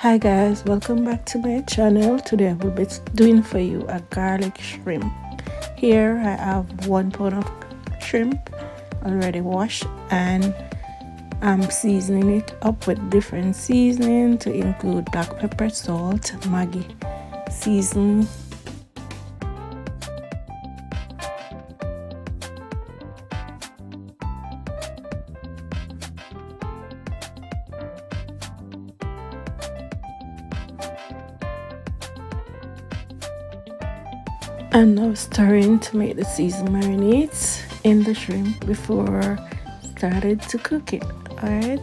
Hi guys, welcome back to my channel. Today I will be doing for you a garlic shrimp. Here I have 1 pound of shrimp already washed, and I'm seasoning it up with different seasoning to include black pepper, salt, Maggi season. And now stirring to make the seasoned marinades in the shrimp before started to cook it. Alright.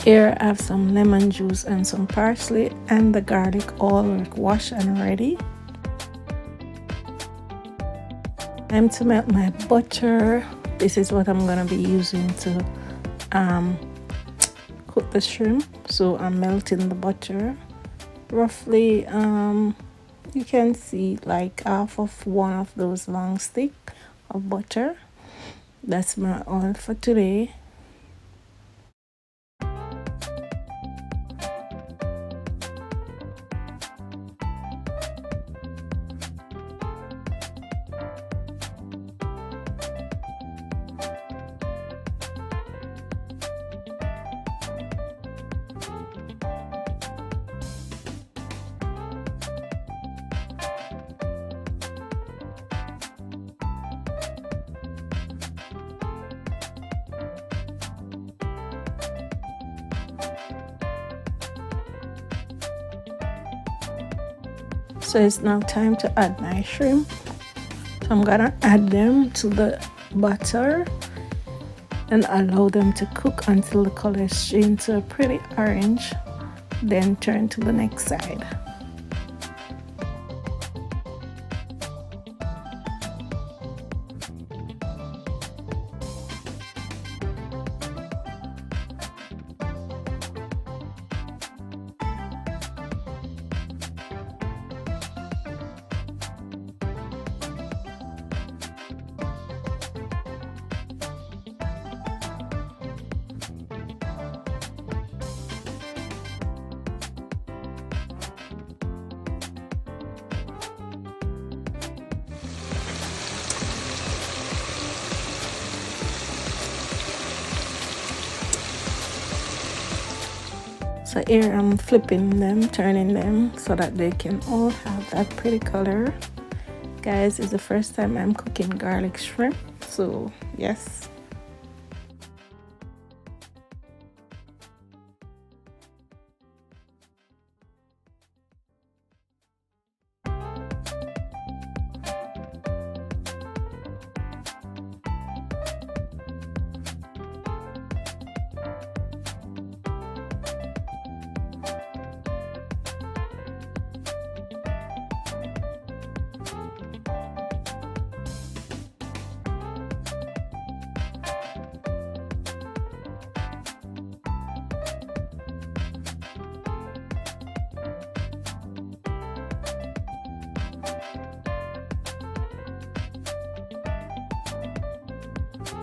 Here I have some lemon juice and some parsley and the garlic all washed and ready. Time to melt my butter. This is what I'm gonna be using to cook the shrimp. So I'm melting the butter. Roughly you can see like half of one of those long sticks of butter. That's my oil for today. So it's now time to add my shrimp. So I'm gonna add them to the butter and allow them to cook until the color is changed to a pretty orange. Then turn to the next side. So here I'm flipping them, turning them so that they can all have that pretty color. Guys, it's the first time I'm cooking garlic shrimp, so yes.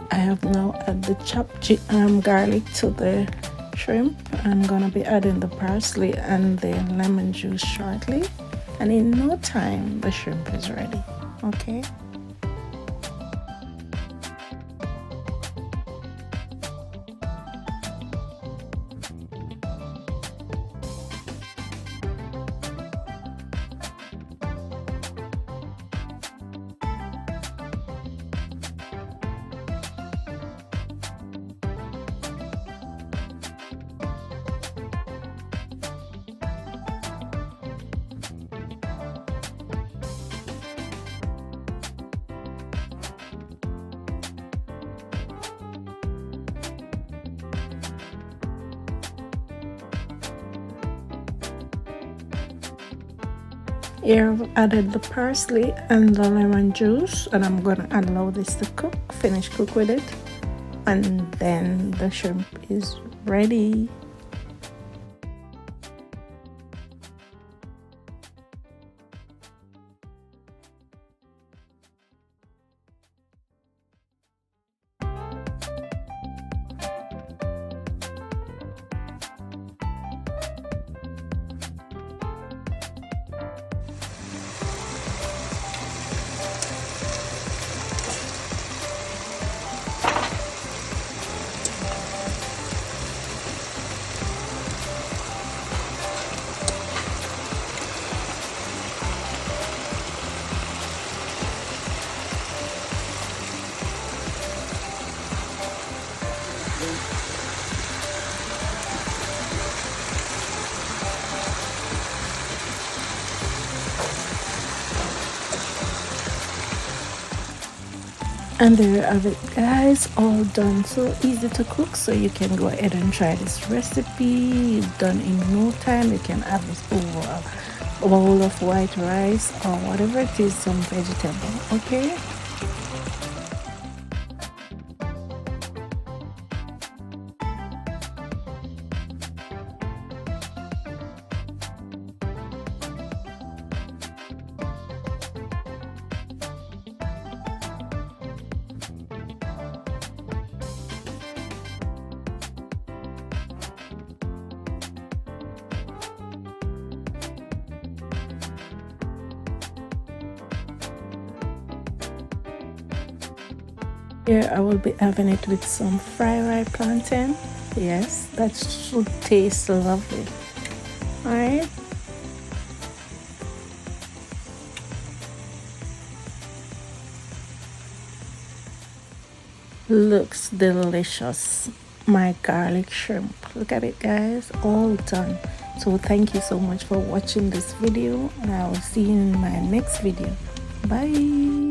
I have now added the chopped garlic to the shrimp. I'm gonna be adding the parsley and the lemon juice shortly, and in no time the shrimp is ready. Okay. Here I've added the parsley and the lemon juice, and I'm gonna allow this to finish cook with it, and then the shrimp is ready. And there you have it, guys, all done. So easy to cook, so you can go ahead and try this recipe. It's done in no time. You can have this over a bowl of white rice or whatever it is, some vegetable. Okay. Here I will be having it with some fried plantain. Yes, that should taste lovely. Alright. Looks delicious. My garlic shrimp. Look at it, guys. All done. So thank you so much for watching this video, and I will see you in my next video. Bye.